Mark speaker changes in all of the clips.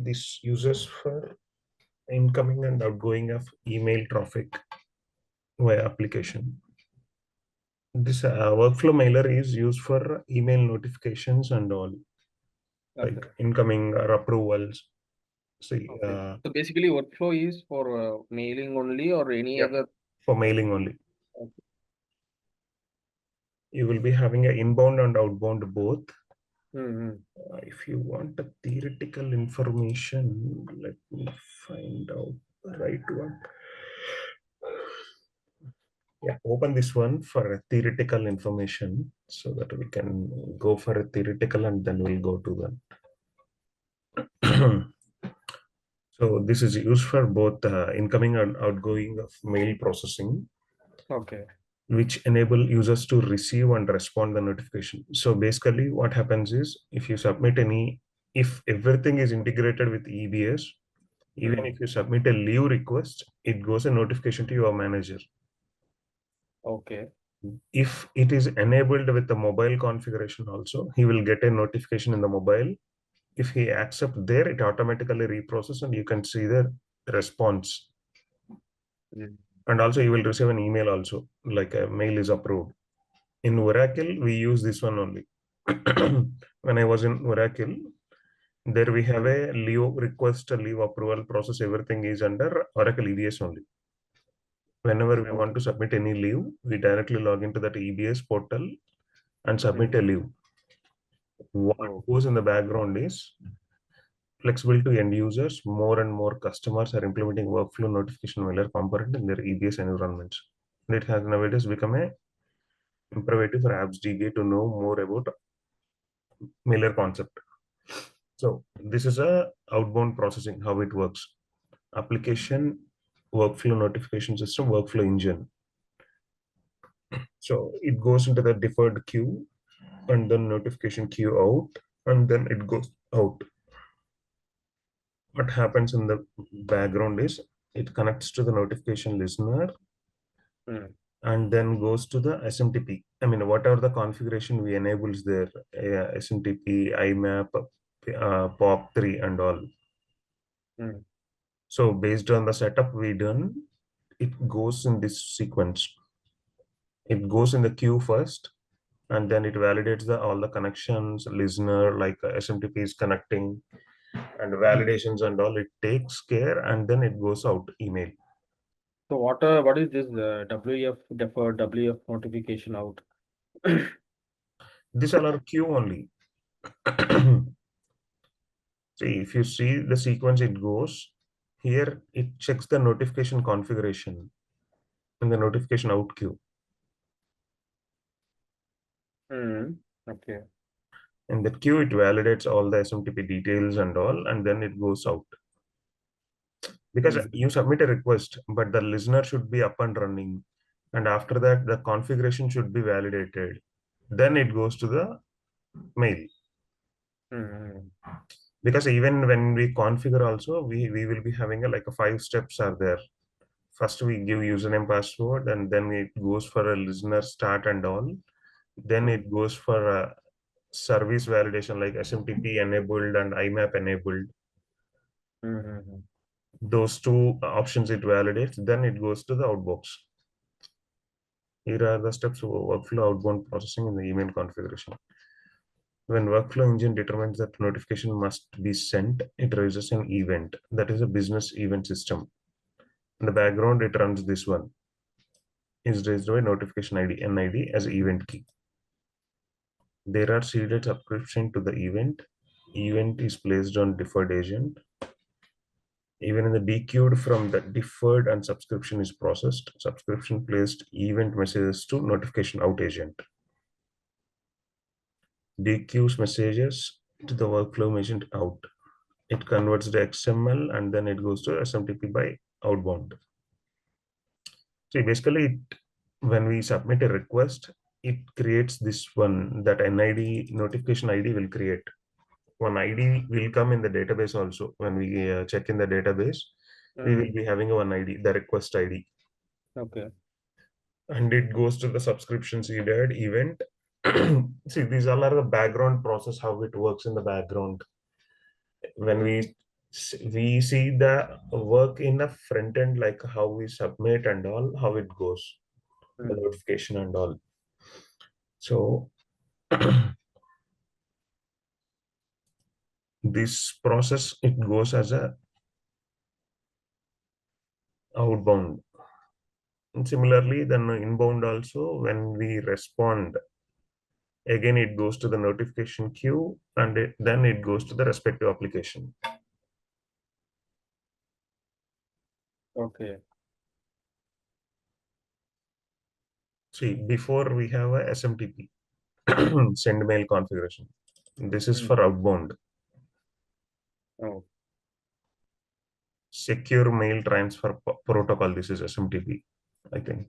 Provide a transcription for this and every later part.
Speaker 1: this uses for incoming and outgoing of email traffic via application. This workflow mailer is used for email notifications and all, like
Speaker 2: Okay.
Speaker 1: incoming or approvals. See,
Speaker 2: Okay. So basically, workflow is for mailing only or any
Speaker 1: yeah,
Speaker 2: other.
Speaker 1: for mailing only.
Speaker 2: Okay.
Speaker 1: You will be having an inbound and outbound both.
Speaker 2: Mm-hmm.
Speaker 1: If you want a theoretical information, let me find out the right one. Yeah, open this one for a theoretical information so that we can go for a theoretical and then we'll go to the. So this is used for both incoming and outgoing of mail processing,
Speaker 2: Okay.
Speaker 1: which enable users to receive and respond the notification. So basically what happens is if you submit if everything is integrated with EBS, even if you submit a leave request, it goes a notification to your manager.
Speaker 2: Okay.
Speaker 1: If it is enabled with the mobile configuration also, he will get a notification in the mobile. If he accepts there, it automatically reprocesses and you can see the response. And also you will receive an email also, like a mail is approved. In Oracle, we use this one only. When I was in Oracle, there we have a leave request, a leave approval process, everything is under Oracle EBS only. Whenever we want to submit any leave, we directly log into that EBS portal and submit a leave. What goes in the background is flexible to end users. More and more customers are implementing workflow notification mailer component in their EBS environments. And it has nowadays become a imperative for Apps DBA to know more about mailer concept. So this is a outbound processing, how it works. Application, workflow notification system, workflow engine. So it goes into the deferred queue and then notification queue out, and then it goes out. What happens in the background is it connects to the notification listener and then goes to the SMTP. I mean, whatever the configuration we enables there, SMTP, IMAP, POP3 and all. So based on the setup we done, it goes in this sequence. It goes in the queue first, and then it validates all the connections, listener, like SMTP is connecting, and validations and all. It takes care, and then it goes out email.
Speaker 2: So what is this WF deferred WF notification out?
Speaker 1: These are queue only. See, if you see the sequence, it goes here. It checks the notification configuration in the notification out queue.
Speaker 2: Okay.
Speaker 1: In that queue, it validates all the SMTP details and all, and then it goes out. Because you submit a request, but the listener should be up and running. And after that, the configuration should be validated. Then it goes to the mail. Because even when we configure also, we will be having like a 5 steps are there. First, we give username, password, and then it goes for a listener start and all. Then it goes for a service validation like SMTP enabled and IMAP enabled. Those two options it validates, then it goes to the outbox. Here are the steps of workflow outbound processing in the email configuration. When workflow engine determines that notification must be sent, it raises an event. That is a business event system. In the background, it runs this one. Is raised by notification ID, NID as event key. There are seeded subscription to the event. Event is placed on deferred agent. Even in the dequeued from the deferred and subscription is processed. Subscription placed event messages to notification out agent. Dequeues messages to the workflow agent out. It converts the XML and then it goes to SMTP by outbound. So basically, when we submit a request, it creates this one, that NID notification ID will create. One ID will come in the database also. When we check in the database, we will be having one ID, the request ID.
Speaker 2: Okay.
Speaker 1: And it goes to the subscription seeded event. See, these all are the background process, how it works in the background. When we We see the work in the front end, like how we submit and all, how it goes, the notification and all. So this process, it goes as a outbound. And similarly, then inbound also, when we respond, again it goes to the notification queue, and then it goes to the respective application.
Speaker 2: Okay.
Speaker 1: See, before we have a SMTP, send mail configuration. This is for outbound.
Speaker 2: Oh.
Speaker 1: Secure mail transfer protocol. This is SMTP, I think.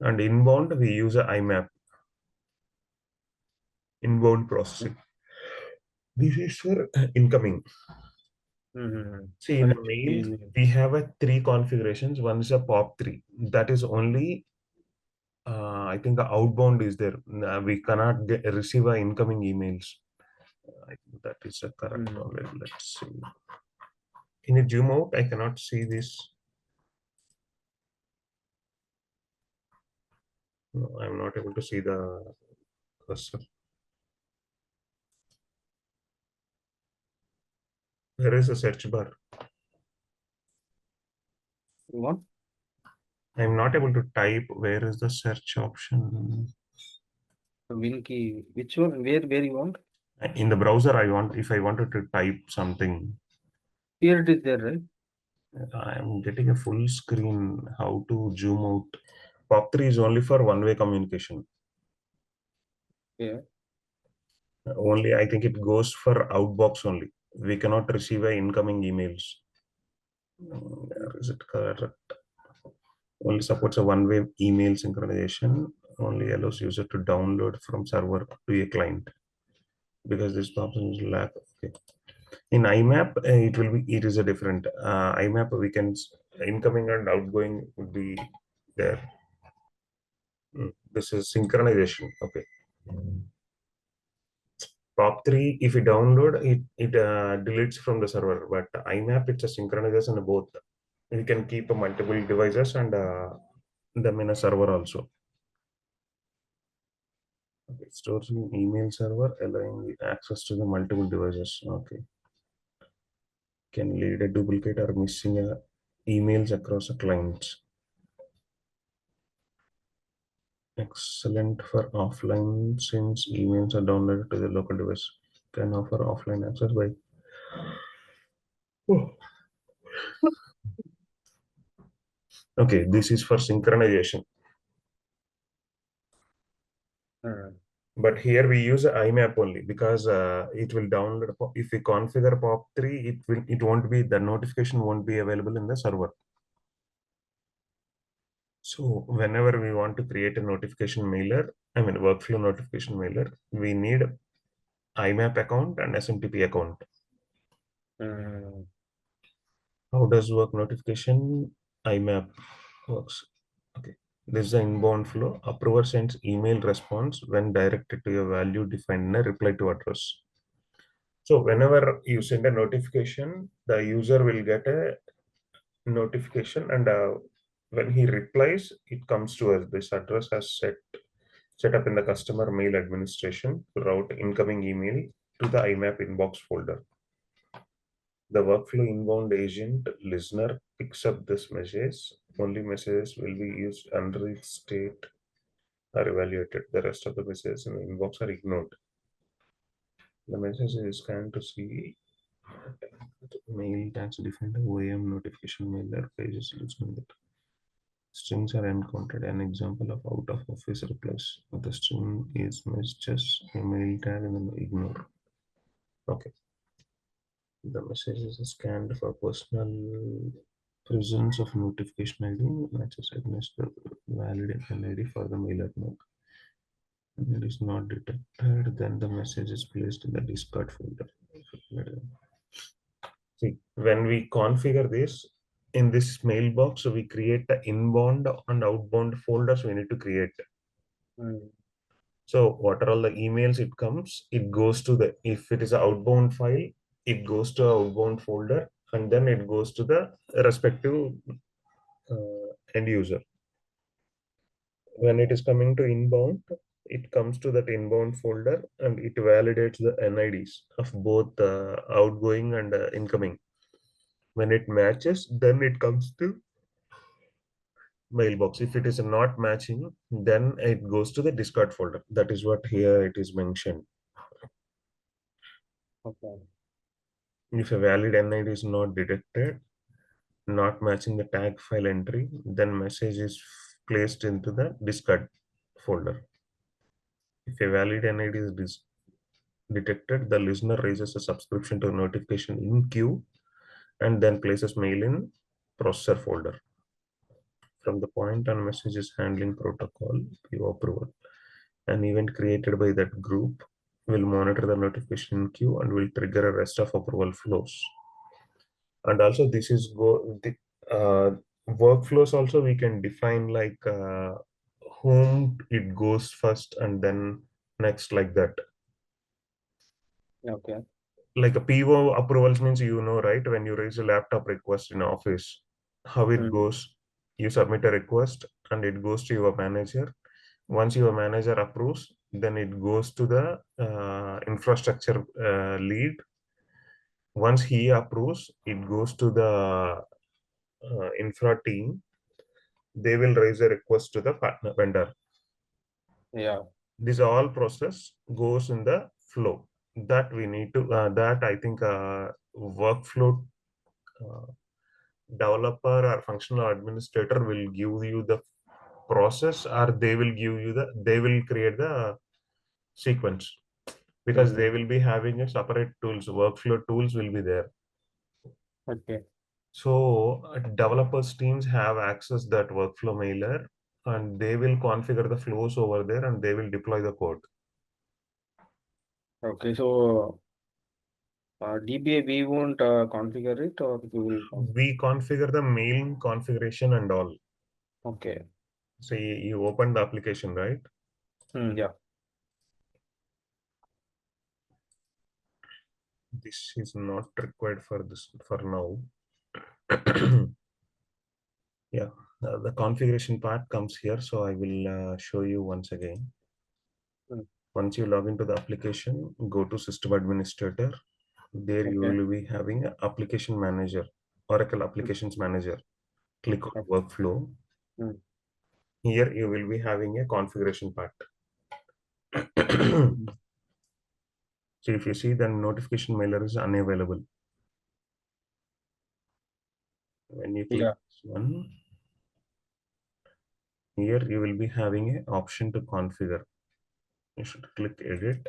Speaker 1: And inbound, we use a IMAP, inbound processing. This is for incoming. See, in mail, we have a 3 configurations. One is a POP3. That is only, I think, the outbound is there. We cannot receive incoming emails. I think that is a correct one. Let's see. Can you zoom out? I cannot see this. No, I'm not able to see the cursor. There is a search bar.
Speaker 2: What?
Speaker 1: I'm not able to type. Where is the search option?
Speaker 2: Win key. Which one? Where you want?
Speaker 1: In the browser, if I wanted to type something.
Speaker 2: Here it is there, right?
Speaker 1: I'm getting a full screen. How to zoom out? POP3 is only for one-way communication.
Speaker 2: Yeah.
Speaker 1: Only, I think it goes for outbox only. We cannot receive incoming emails. Is it correct? Only supports a one-way email synchronization. Only allows user to download from server to a client. Because this option is lack. Okay. In IMAP, it is a different IMAP. We can incoming and outgoing would be there. This is synchronization. Okay. POP3, if you download it deletes from the server. But IMAP, it's a synchronization of both. You can keep multiple devices and them in a server also. Okay. Stores in email server, allowing access to the multiple devices. Okay. Can lead a duplicate or missing emails across a clients. Excellent for offline since emails are downloaded to the local device. Can offer offline access by. Oh. Okay, this is for synchronization. But here we use IMAP only because it will download. If we configure POP3, it won't be, the notification won't be available in the server. So whenever we want to create a notification mailer, I mean workflow notification mailer, we need IMAP account and SMTP account. How does work notification? IMAP works. Okay. This is the inbound flow. Approver sends email response when directed to a value defined in a reply to address. So whenever you send a notification, the user will get a notification, and when he replies, it comes to us. This address has set up in the customer mail administration to route incoming email to the IMAP inbox folder. The workflow inbound agent listener picks up this message. Only messages will be used under its state are evaluated. The rest of the messages in the inbox are ignored. The message is scanned to see mail tags defined OAM notification mailer pages listening that strings are encountered. An example of out of office replies. The string is messages, a mail tag, and then ignore. Okay. The message is scanned for personal presence of notification ID, matches against the valid ID for the mailer node. And it is not detected, then the message is placed in the discard folder. See, when we configure this in this mailbox, so we create the inbound and outbound folders we need to create. So what are all the emails it comes, it goes to the, if it is an outbound file, it goes to a outbound folder, and then it goes to the respective end user. When it is coming to inbound, it comes to that inbound folder and it validates the NIDs of both outgoing and incoming. When it matches, then it comes to mailbox. If it is not matching, then it goes to the discard folder. That is what here it is mentioned.
Speaker 2: Okay.
Speaker 1: If a valid NID is not detected, not matching the tag file entry, then message is placed into the discard folder. If a valid NID is detected, the listener raises a subscription to a notification in queue and then places mail in processor folder. From the point on messages handling protocol, queue approval. An event created by that group will monitor the notification queue and will trigger a rest of approval flows. And also this is the workflows also we can define like whom it goes first and then next, like that.
Speaker 2: Okay.
Speaker 1: Like a PO approvals means, right, when you raise a laptop request in office, how it goes. You submit a request and it goes to your manager. Once your manager approves, then it goes to the infrastructure lead. Once he approves, it goes to the infra team. They will raise a request to the partner vendor.
Speaker 2: Yeah.
Speaker 1: This all process goes in the flow that we need to that I think workflow uh, developer or functional administrator will give you the process, or they will create the sequence, because they will be having a separate tools. Workflow tools will be there.
Speaker 2: Okay.
Speaker 1: So developers teams have access that workflow mailer, and they will configure the flows over there and they will deploy the code.
Speaker 2: Okay. So DBA, we won't configure it, or we will.
Speaker 1: We configure the mail configuration and all.
Speaker 2: Okay.
Speaker 1: So you open the application, right?
Speaker 2: Yeah.
Speaker 1: This is not required for this for now. Yeah, the configuration part comes here, so I will show you once again. Once you log into the application, go to System Administrator. There you
Speaker 2: Okay.
Speaker 1: will be having an Application Manager, Oracle Applications Manager. Click on
Speaker 2: Okay.
Speaker 1: Workflow. Here you will be having a configuration part. So if you see, the notification mailer is unavailable. When you click
Speaker 2: Yeah.
Speaker 1: this one, here you will be having an option to configure. You should click Edit.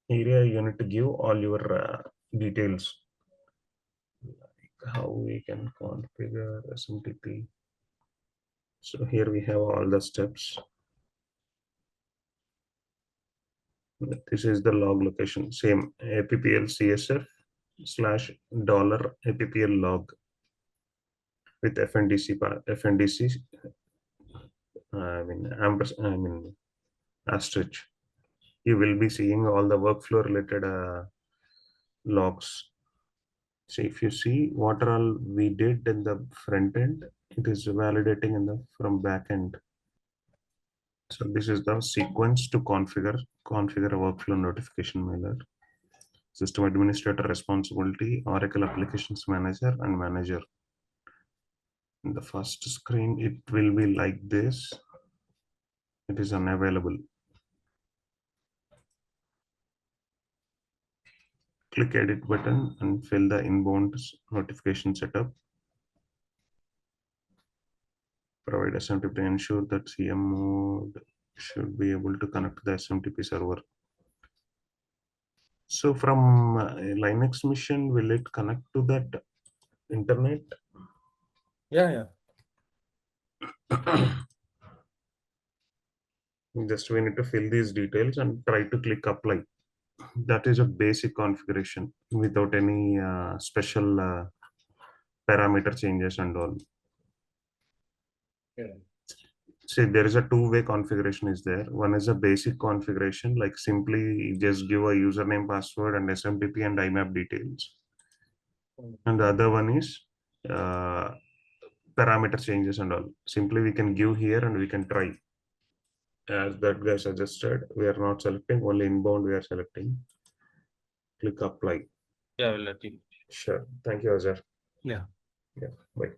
Speaker 1: Here you need to give all your details, like how we can configure SMTP. So here we have all the steps. This is the log location, same appl CSF / $appl log with FNDC, I mean asterisk. You will be seeing all the workflow related logs. So if you see what all we did in the front end, it is validating in the from back end. So this is the sequence to configure a workflow notification mailer. System administrator responsibility, Oracle Applications Manager, and manager. In the first screen, it will be like this. It is unavailable. Click edit button and fill the inbound notification setup. Provide SMTP to ensure that CM mode should be able to connect to the SMTP server. So from Linux machine, will it connect to that internet?
Speaker 2: Yeah.
Speaker 1: Just we need to fill these details and try to click apply. That is a basic configuration without any special parameter changes and all.
Speaker 2: Yeah.
Speaker 1: See, there is a two-way configuration is there. One is a basic configuration, like simply just give a username, password, and SMTP and IMAP details. And the other one is uh, parameter changes and all. Simply we can give here and we can try. As that guy suggested, we are not selecting, only inbound we are selecting. Click apply.
Speaker 2: Yeah, we'll let you.
Speaker 1: Sure. Thank you, Azhar.
Speaker 2: Yeah.
Speaker 1: Yeah. Bye.